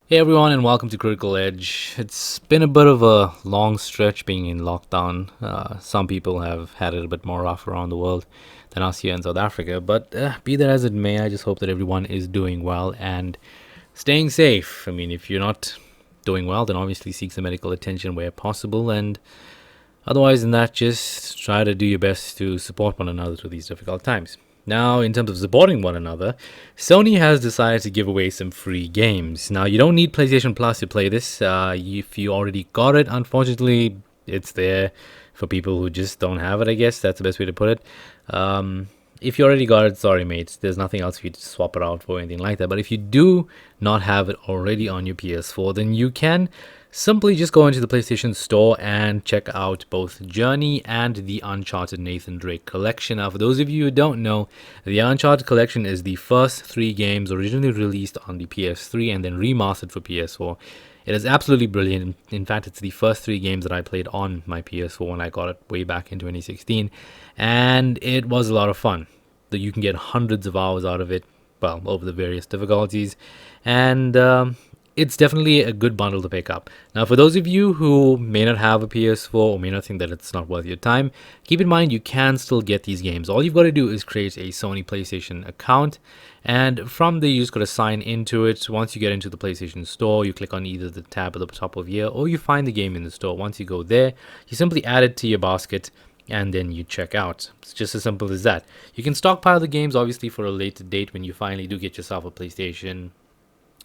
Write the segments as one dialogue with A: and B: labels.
A: Hey everyone, and welcome to Critical Edge. It's been a bit of a long stretch being in lockdown. Some people have had it a bit more rough around the world than us here in South Africa, but be that as it may, I just hope that everyone is doing well and staying safe. I mean, if you're not doing well, then obviously seek some medical attention where possible, and otherwise than that, just try to do your best to support one another through these difficult times. Now, in terms of supporting one another, Sony has decided to give away some free games. Now, you don't need PlayStation Plus to play this. If you already got it, unfortunately, it's there for people who just don't have it, I guess. That's the best way to put it. If you already got it, sorry, mates. There's nothing else for you to swap it out for or anything like that. But if you do not have it already on your PS4, then you can simply just go into the PlayStation Store and check out both Journey and the Uncharted Nathan Drake collection. Now, for those of you who don't know, the Uncharted collection is the first three games originally released on the PS3 and then remastered for PS4. It is absolutely brilliant. In fact, it's the first three games that I played on my PS4 when I got it way back in 2016, and it was a lot of fun. That you can get hundreds of hours out of it, well, over the various difficulties, and it's definitely a good bundle to pick up. Now, for those of you who may not have a PS4 or may not think that it's not worth your time, keep in mind you can still get these games. All you've got to do is create a Sony PlayStation account, and from there you just got to sign into it. Once you get into the PlayStation Store, you click on either the tab at the top of here or you find the game in the store. Once you go there, you simply add it to your basket and then you check out. It's just as simple as that. You can stockpile the games obviously for a later date when you finally do get yourself a PlayStation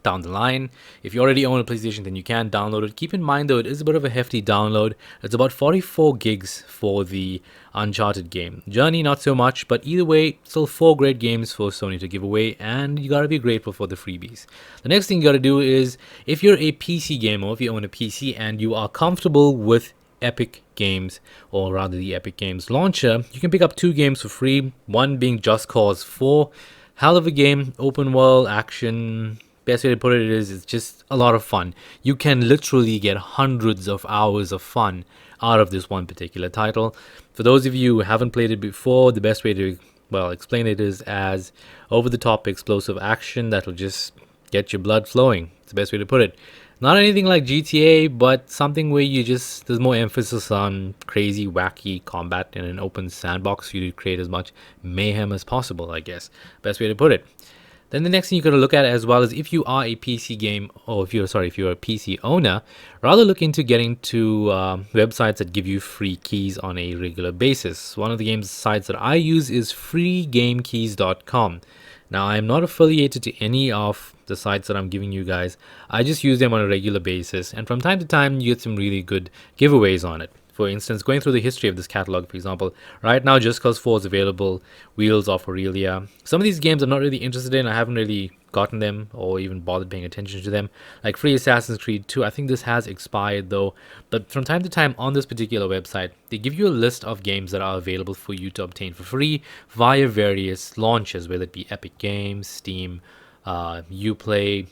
A: down the line. If you already own a PlayStation, then you can download it. Keep in mind though, it is a bit of a hefty download. It's about 44 gigs for the Uncharted game. Journey, not so much, but either way, still 4 great games for Sony to give away, and you gotta be grateful for the freebies. The next thing you gotta do is, if you're a PC gamer, if you own a PC and you are comfortable with Epic Games, or rather the Epic Games launcher, you can pick up 2 games for free. One being Just Cause 4. Hell of a game, open world, action. Best way to put it is, it's just a lot of fun. You can literally get hundreds of hours of fun out of this one particular title. For those of you who haven't played it before, the best way to, well, explain it is as over-the-top explosive action that'll just get your blood flowing. It's the best way to put it. Not anything like GTA, but something where there's more emphasis on crazy, wacky combat in an open sandbox for you to create as much mayhem as possible, I guess. Best way to put it. Then the next thing you got to look at as well is, if you are a PC game, or if you're a PC owner, rather look into getting to websites that give you free keys on a regular basis. One of the games sites that I use is freegamekeys.com. Now, I'm not affiliated to any of the sites that I'm giving you guys. I just use them on a regular basis, and from time to time you get some really good giveaways on it. For instance, going through the history of this catalog, for example, right now Just Cause 4 is available, Wheels of Aurelia. Some of these games I'm not really interested in. I haven't really gotten them or even bothered paying attention to them. Like Free Assassin's Creed 2, I think this has expired though. But from time to time on this particular website, they give you a list of games that are available for you to obtain for free via various launches, whether it be Epic Games, Steam, Uplay,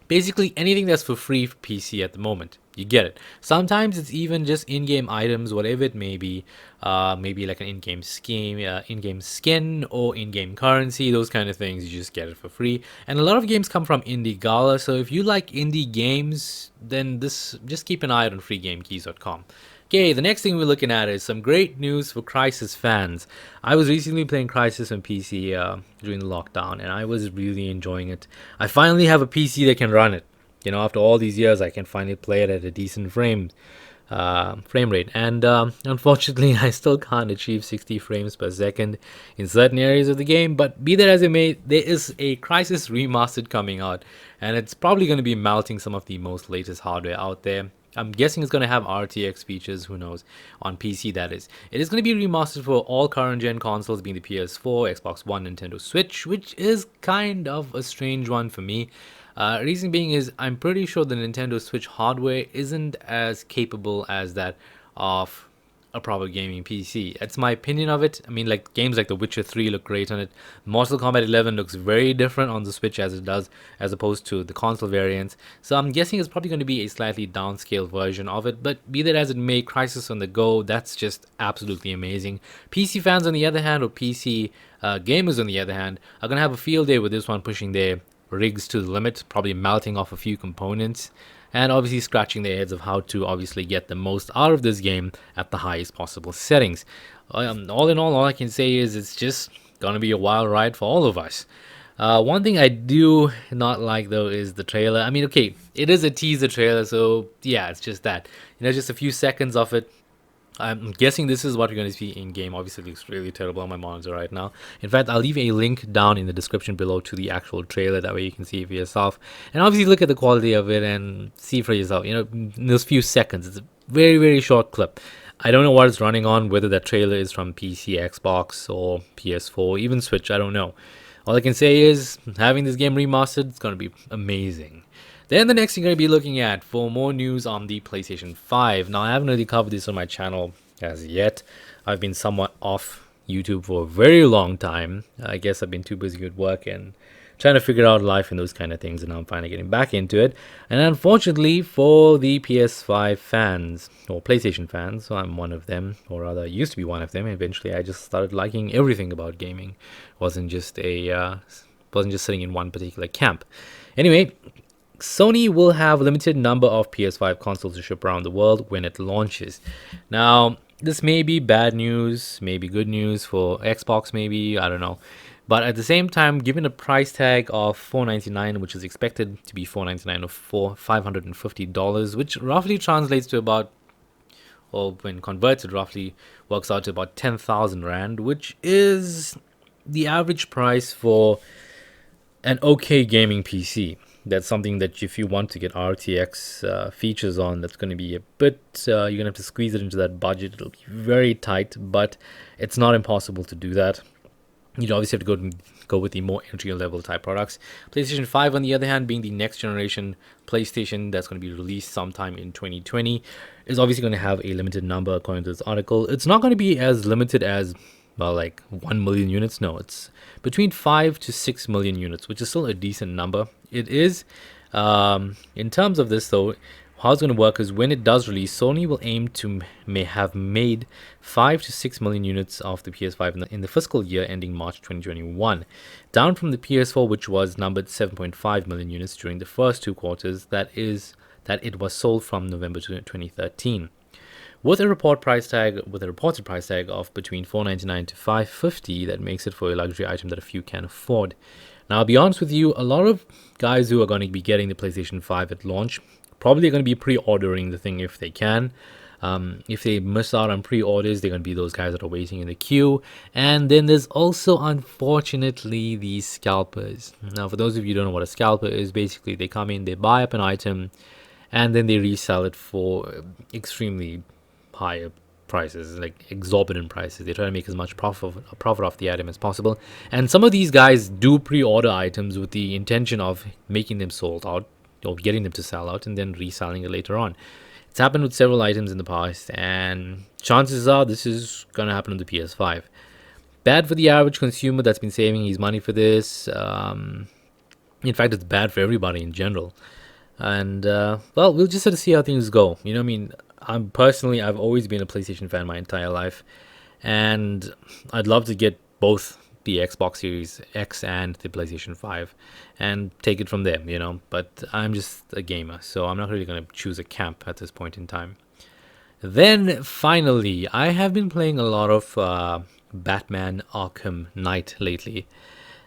A: basically anything that's for free for PC at the moment. You get it. Sometimes it's even just in-game items, whatever it may be. Maybe like an in-game scheme, in-game skin, or in-game currency. Those kind of things, you just get it for free. And a lot of games come from Indie Gala. So if you like indie games, then just keep an eye out on freegamekeys.com. Okay, the next thing we're looking at is some great news for Crysis fans. I was recently playing Crysis on PC during the lockdown, and I was really enjoying it. I finally have a PC that can run it. You know, after all these years, I can finally play it at a decent frame rate. And unfortunately, I still can't achieve 60 frames per second in certain areas of the game. But be that as it may, there is a Crysis Remastered coming out, and it's probably going to be melting some of the most latest hardware out there. I'm guessing it's going to have RTX features, who knows, on PC that is. It is going to be remastered for all current gen consoles, being the PS4, Xbox One, Nintendo Switch, which is kind of a strange one for me. Reason being is, I'm pretty sure the Nintendo Switch hardware isn't as capable as that of a proper gaming PC. That's my opinion of it. I mean, like games like The Witcher 3 look great on it. Mortal Kombat 11 looks very different on the Switch as it does as opposed to the console variants. So I'm guessing it's probably going to be a slightly downscaled version of it. But be that as it may, Crysis on the go, that's just absolutely amazing. PC fans on the other hand, or PC gamers on the other hand, are going to have a field day with this one pushing their rigs to the limit, probably melting off a few components, and obviously scratching their heads of how to obviously get the most out of this game at the highest possible settings. All in all I can say is it's just gonna be a wild ride for all of us. One thing I do not like though is the trailer. I mean, okay, it is a teaser trailer, so yeah, it's just that. Just a few seconds of it. I'm guessing this is what we're going to see in game. Obviously, it looks really terrible on my monitor right now. In fact, I'll leave a link down in the description below to the actual trailer. That way you can see it for yourself. And obviously, look at the quality of it and see for yourself. In those few seconds, it's a very, very short clip. I don't know what it's running on, whether that trailer is from PC, Xbox, or PS4, even Switch. I don't know. All I can say is having this game remastered, it's going to be amazing. Then the next thing you're going to be looking at for more news on the PlayStation 5. Now, I haven't really covered this on my channel as yet. I've been somewhat off YouTube for a very long time. I guess I've been too busy with work and trying to figure out life and those kind of things, and now I'm finally getting back into it. And unfortunately for the PS5 fans, or PlayStation fans, so I'm one of them, or rather used to be one of them. Eventually I just started liking everything about gaming. Wasn't just sitting in one particular camp. Anyway, Sony will have a limited number of PS5 consoles to ship around the world when it launches. Now, this may be bad news, maybe good news for Xbox, maybe, I don't know. But at the same time, given a price tag of $499, which is expected to be $499 or $550, which roughly translates to about, or when converted, roughly works out to about 10,000 Rand, which is the average price for an okay gaming PC. That's something that if you want to get RTX features on, that's going to be a bit, you're going to have to squeeze it into that budget. It'll be very tight, but it's not impossible to do that. You'd obviously have to go with the more entry level type products. PlayStation 5, on the other hand, being the next generation PlayStation that's going to be released sometime in 2020, is obviously going to have a limited number according to this article. It's not going to be as limited as, well, like 1 million units. No, it's between 5 to 6 million units, which is still a decent number. It is. In terms of this, though, how it's going to work is when it does release, Sony will aim to may have made 5 to 6 million units of the PS5 in the fiscal year ending March 2021, down from the PS4, which was numbered 7.5 million units during the first two quarters. That it was sold from November 2013. With a reported price tag of between $499 to $550, that makes it for a luxury item that a few can afford. Now, I'll be honest with you, a lot of guys who are going to be getting the PlayStation 5 at launch probably going to be pre-ordering the thing if they can. If they miss out on pre-orders, they're going to be those guys that are waiting in the queue. And then there's also, unfortunately, these scalpers. Now, for those of you who don't know what a scalper is, basically they come in, they buy up an item, and then they resell it for extremely higher prices, like exorbitant prices. They try to make as much profit off the item as possible. And some of these guys do pre-order items with the intention of making them sold out, or getting them to sell out, and then reselling it later on. It's happened with several items in the past, and chances are this is going to happen on the PS5. Bad for the average consumer that's been saving his money for this. In fact, it's bad for everybody in general. And, well, we'll just have to see how things go. I mean, I've always been a PlayStation fan my entire life, and I'd love to get both the Xbox Series X and the PlayStation 5 and take it from there, but I'm just a gamer, so I'm not really going to choose a camp at this point in time. Then finally, I have been playing a lot of Batman Arkham Knight lately.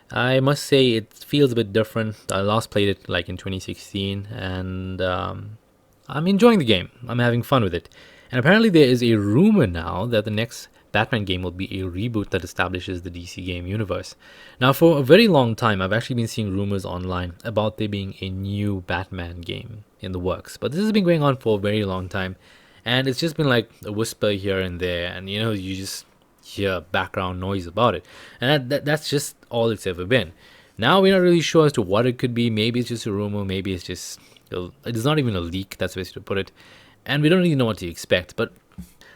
A: I must say it feels a bit different. I last played it like in 2016, and I'm enjoying the game. I'm having fun with it. And apparently there is a rumor now that the next Batman game will be a reboot that establishes the DC game universe. Now, for a very long time, I've actually been seeing rumors online about there being a new Batman game in the works. But this has been going on for a very long time, and it's just been like a whisper here and there, and you just hear background noise about it. And that's just all it's ever been. Now we're not really sure as to what it could be. Maybe it's just a rumor, maybe it's just... it's not even a leak, that's the best way to put it. And we don't really know what to expect, but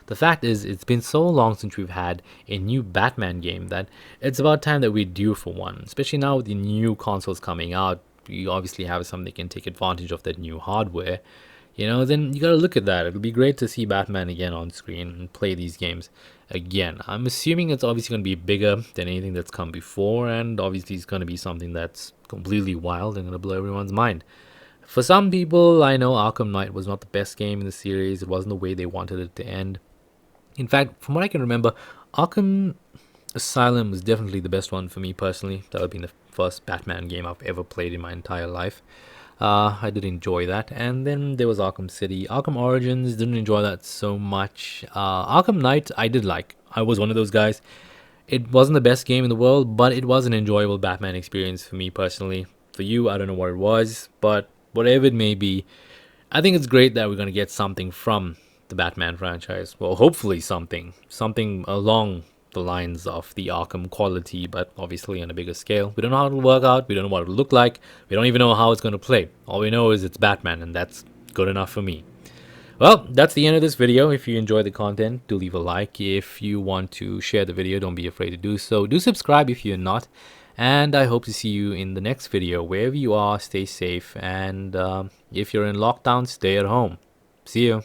A: the fact is, it's been so long since we've had a new Batman game that it's about time that we're due for one. Especially now with the new consoles coming out, you obviously have something that can take advantage of that new hardware. then you gotta look at that. It'll be great to see Batman again on screen and play these games again. I'm assuming it's obviously gonna be bigger than anything that's come before, and obviously it's gonna be something that's completely wild and gonna blow everyone's mind. For some people, I know Arkham Knight was not the best game in the series. It wasn't the way they wanted it to end. In fact, from what I can remember, Arkham Asylum was definitely the best one for me personally. That would have been the first Batman game I've ever played in my entire life. I did enjoy that. And then there was Arkham City. Arkham Origins, didn't enjoy that so much. Arkham Knight, I did like. I was one of those guys. It wasn't the best game in the world, but it was an enjoyable Batman experience for me personally. For you, I don't know what it was, but whatever it may be, I think it's great that we're going to get something from the Batman franchise. Well, hopefully something along the lines of the Arkham quality, but obviously on a bigger scale. We don't know how it'll work out. We don't know what it'll look like. We don't even know how it's going to play. All we know is it's Batman, and that's good enough for me. Well, that's the end of this video. If you enjoyed the content, do leave a like. If you want to share the video, don't be afraid to do so. Do subscribe if you're not. And I hope to see you in the next video. Wherever you are, stay safe. And if you're in lockdown, stay at home. See you.